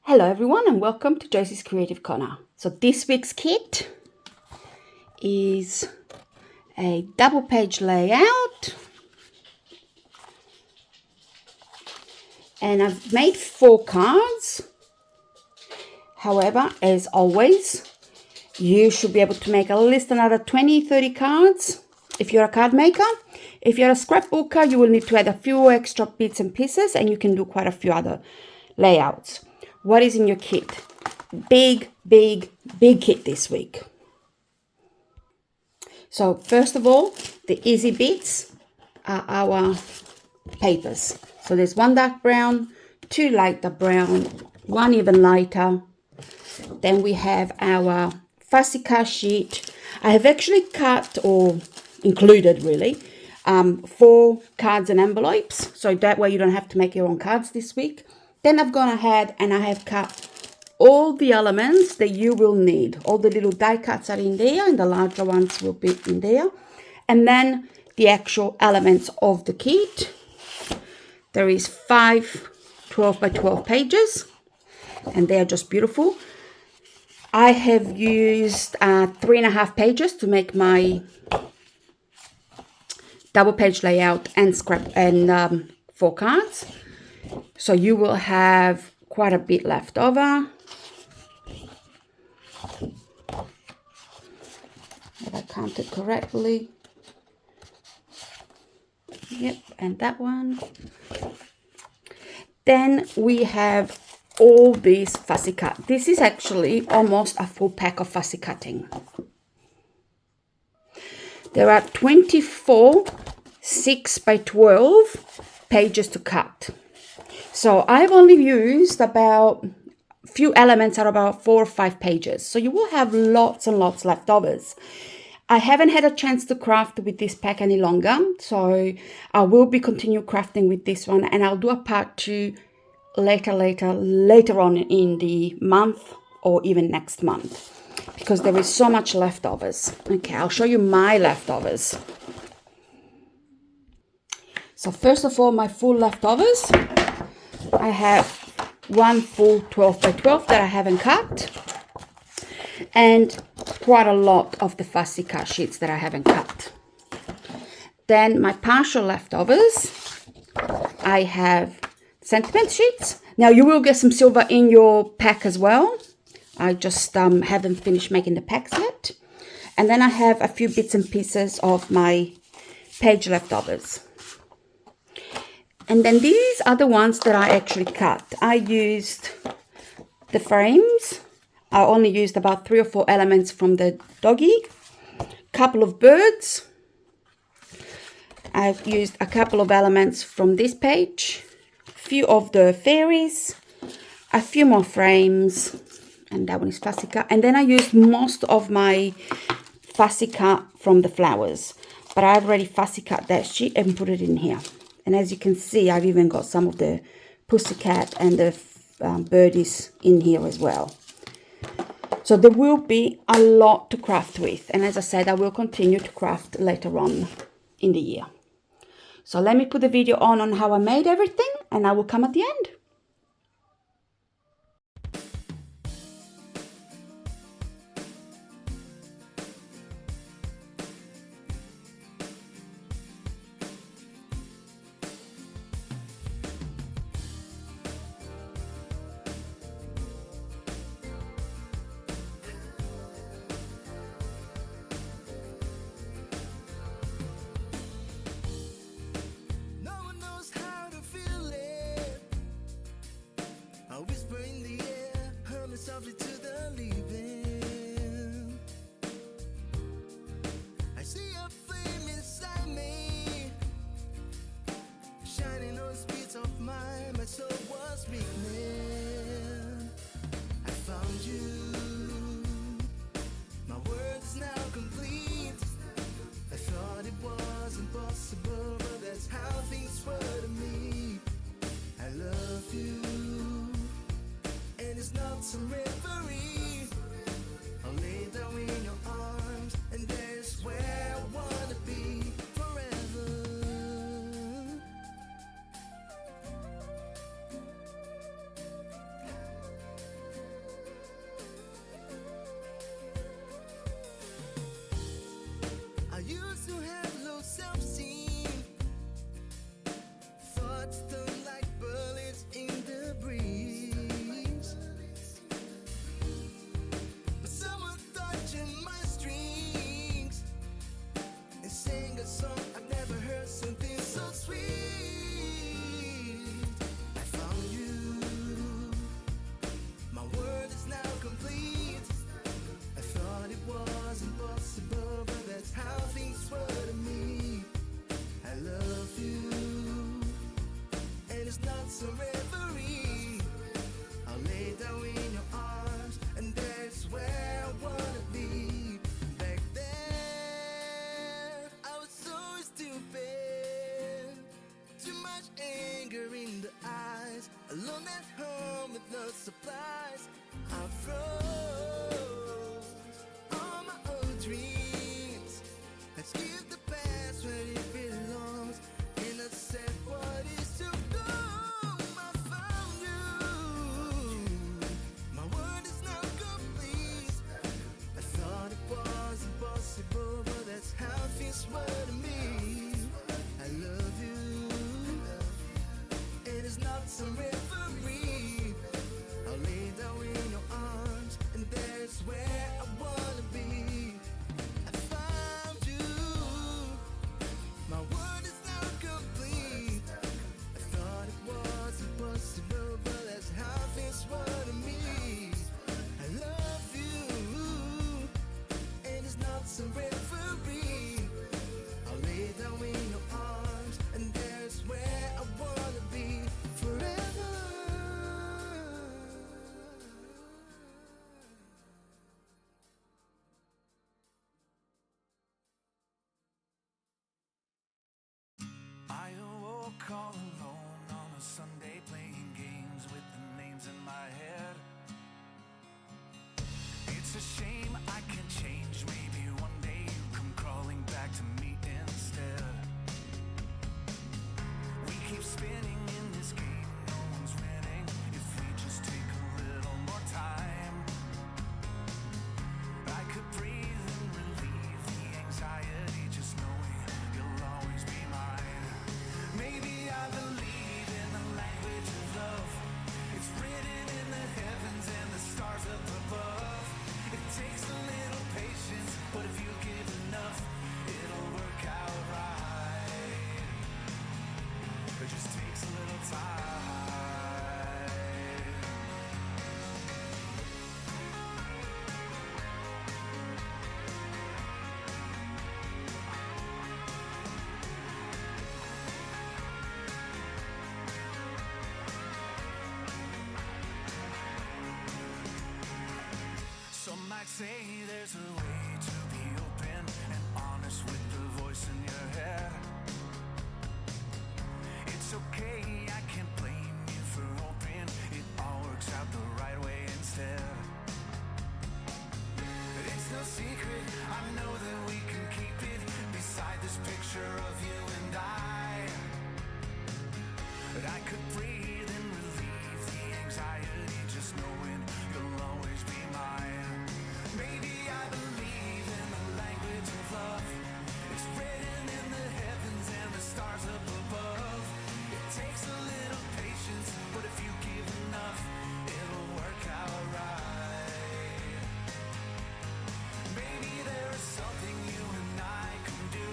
Hello everyone and welcome to Josie's Creative Corner. So this week's kit is a double page layout, and I've made 4 cards. However, as always, you should be able to make at least another 20-30 cards if you're a card maker. If you're a scrapbooker, you will need to add a few extra bits and pieces, and you can do quite a few other layouts. What is in your kit? Big kit this week. So first of all, the easy bits are our papers. So there's 1 dark brown, 2 lighter brown, 1 even lighter. Then we have our fussy card sheet. I have actually cut or included really 4 cards and envelopes, so that way you don't have to make your own cards this week. Then I've gone ahead and I have cut all the elements that you will need. All the little die cuts are in there and the larger ones will be in there. And then the actual elements of the kit. There is 5 12 by 12 pages and they are just beautiful. I have used 3.5 pages to make my double page layout and scrap and 4 cards. So you will have quite a bit left over. If I counted correctly. Yep, and that one. Then we have all these fussy cut. This is actually almost a full pack of fussy cutting. There are 24 6 by 12 pages to cut. So I've only used about a few elements are about 4 or 5 pages. So you will have lots and lots leftovers. I haven't had a chance to craft with this pack any longer. So I will be continue crafting with this one, and I'll do a part 2 later on in the month or even next month, because there is so much leftovers. Okay, I'll show you my leftovers. So first of all, my full leftovers. I have 1 full 12 by 12 that I haven't cut, and quite a lot of the fussy cut sheets that I haven't cut. Then my partial leftovers, I have sentiment sheets. Now you will get some silver in your pack as well. I just haven't finished making the packs yet. And then I have a few bits and pieces of my page leftovers. And then these are the ones that I actually cut. I used the frames. I only used about 3 or 4 elements from the doggy. Couple of birds. I've used a couple of elements from this page. A few of the fairies. A few more frames. And that one is fussy cut. And then I used most of my fussy cut from the flowers. But I've already fussy cut that sheet and put it in here. And as you can see, I've even got some of the pussycat and the birdies in here as well. So there will be a lot to craft with. And as I said, I will continue to craft later on in the year. So let me put the video on how I made everything, and I will come at the end. alone at home with no supplies. I froze all my old dreams. Let's give the past where it belongs. And I said, what is to go? I found you. My word is not complete. I thought it was impossible, but that's how things were to me. I love you. It is not some referee. I'll lay down in your arms, and there's where I wanna be. I found you. My word is not complete. I thought it was impossible, but that's how things were to me. I love you. It is not some referee. I'll lay down in your arms, and there's where I wanna be forever. I awoke all alone on a Sunday playing games with the names in my head. It's a shame I can't change. Maybe one day you come crawling back to me instead. We keep spinning in this game, no one's winning. If we just take a little more time, I could breathe and relieve the anxiety, just knowing you'll always be mine. Maybe I believe in the language of love. It's written in the heavens and the stars up above. It takes a little patience, but if you give enough, it'll work out right. It just takes a little time. Some might say there's a way to be open and honest with the voice in your head. It's okay, I can't blame you for hoping it all works out the right way instead. But it's no secret, I know that we can keep it beside this picture of you and I. But I could breathe and relieve the anxiety, just knowing you'll always be mine. Maybe I believe in the language of love. It's written in the heavens and the stars up above. It takes a little patience, but if you give enough, it'll work out right. Maybe there is something you and I can do.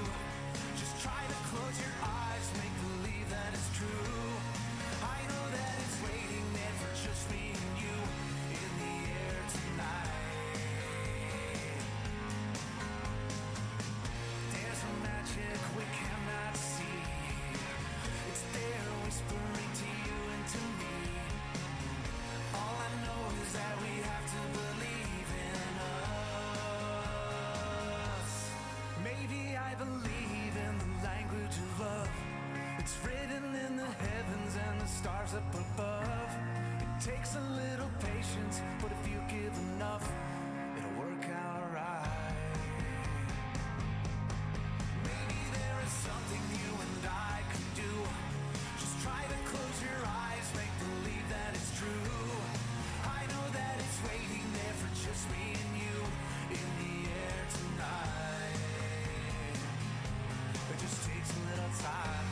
Just try to close your eyes, make believe that it's true. I know that it's waiting there for just me and you in the air tonight. There's a magic we cannot see. It's there whispering to you and to me. All I know is that we have to believe in us. Maybe I believe in the language of love. It's written in the heavens and the stars up above. It takes a little patience, but if you give enough, it'll work out right. Maybe there is something you and I can do. Just try to close your eyes, make believe that it's true. I know that it's waiting there for just me and you in the air tonight. It just takes a little time.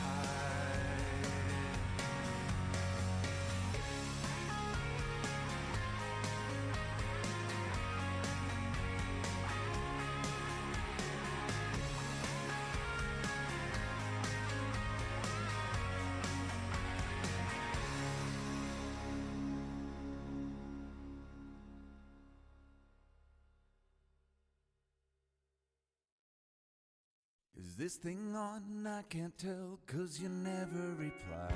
Is this thing on? I can't tell, 'cause you never reply.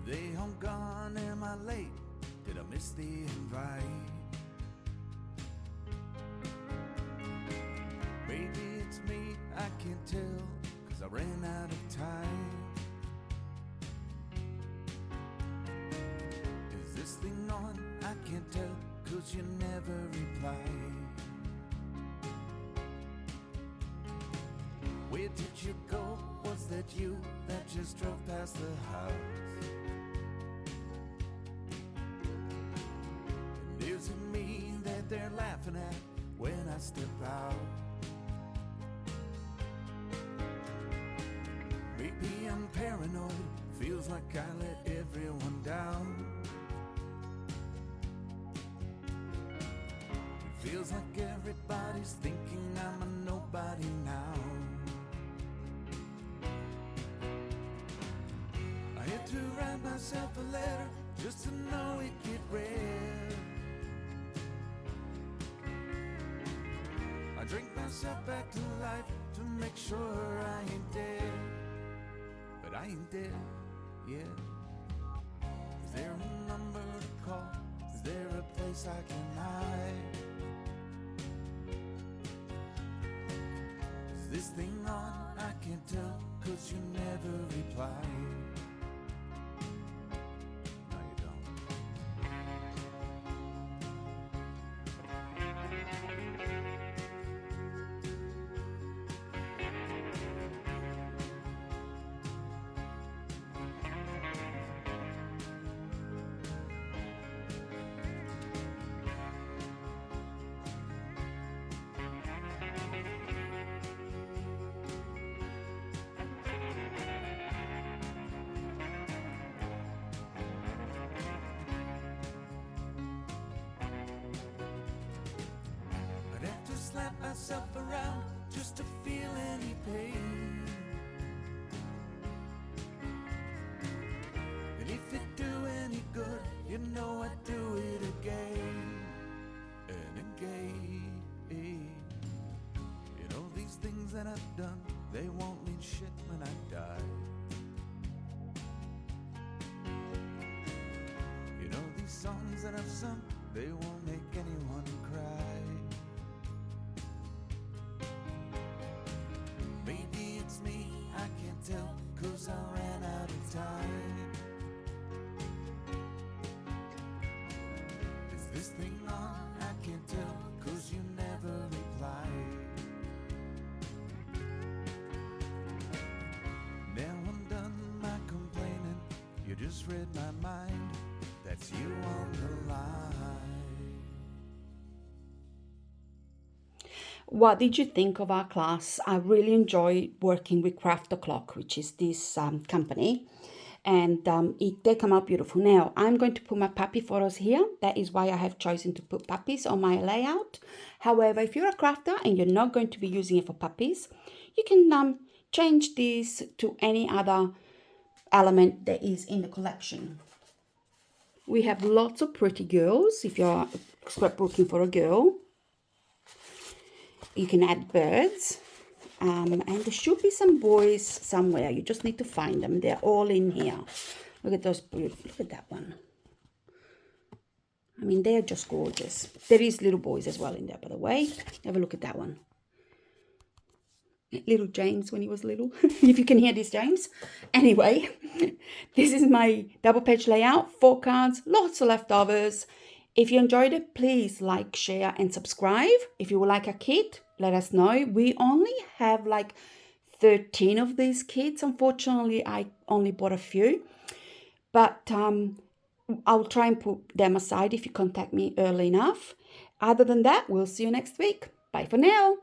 They home gone, am I late? Did I miss the invite? Maybe it's me, I can't tell, 'cause I ran out of time. 'cause you never reply. Where did you go? Was that you that just drove past the house? And is it me that they're laughing at when I step out? Maybe I'm paranoid, feels like I let everyone down. It feels like everybody's thinking I'm a nobody now. I had to write myself a letter just to know it get read. I drink myself back to life to make sure I ain't dead. But I ain't dead yet. Is there a number to call? Is there a place I can hide? Is this thing on? I can't tell, 'cause you never reply. No, you don't. I'd have to slap myself around just to feel any pain. And if it do any good, you know I'd do it again and again. You know, these things that I've done, they won't mean shit when I die. You know, these songs that I've sung, they won't make anyone cry. Maybe it's me, I can't tell, 'cause I ran out of time. Is this thing on? I can't tell, 'cause you never reply. Now I'm done my complaining, you just read my mind, that's you on the line. What did you think of our class? I really enjoy working with Craft O'Clock, which is this company, and they come out beautiful. Now, I'm going to put my puppy photos here. That is why I have chosen to put puppies on my layout. However, if you're a crafter and you're not going to be using it for puppies, you can change this to any other element that is in the collection. We have lots of pretty girls. If you're scrapbooking for a girl, you can add birds, and there should be some boys somewhere. You just need to find them. They're all in here. Look at those. Look at that one. I mean, they're just gorgeous. There is little boys as well in there, by the way. Have a look at that one. Little James when he was little. If you can hear this, James. Anyway, this is my double page layout. 4 cards, lots of leftovers. If you enjoyed it, please like, share, and subscribe. If you would like a kit, let us know. We only have like 13 of these kits. Unfortunately, I only bought a few. But I'll try and put them aside if you contact me early enough. Other than that, we'll see you next week. Bye for now.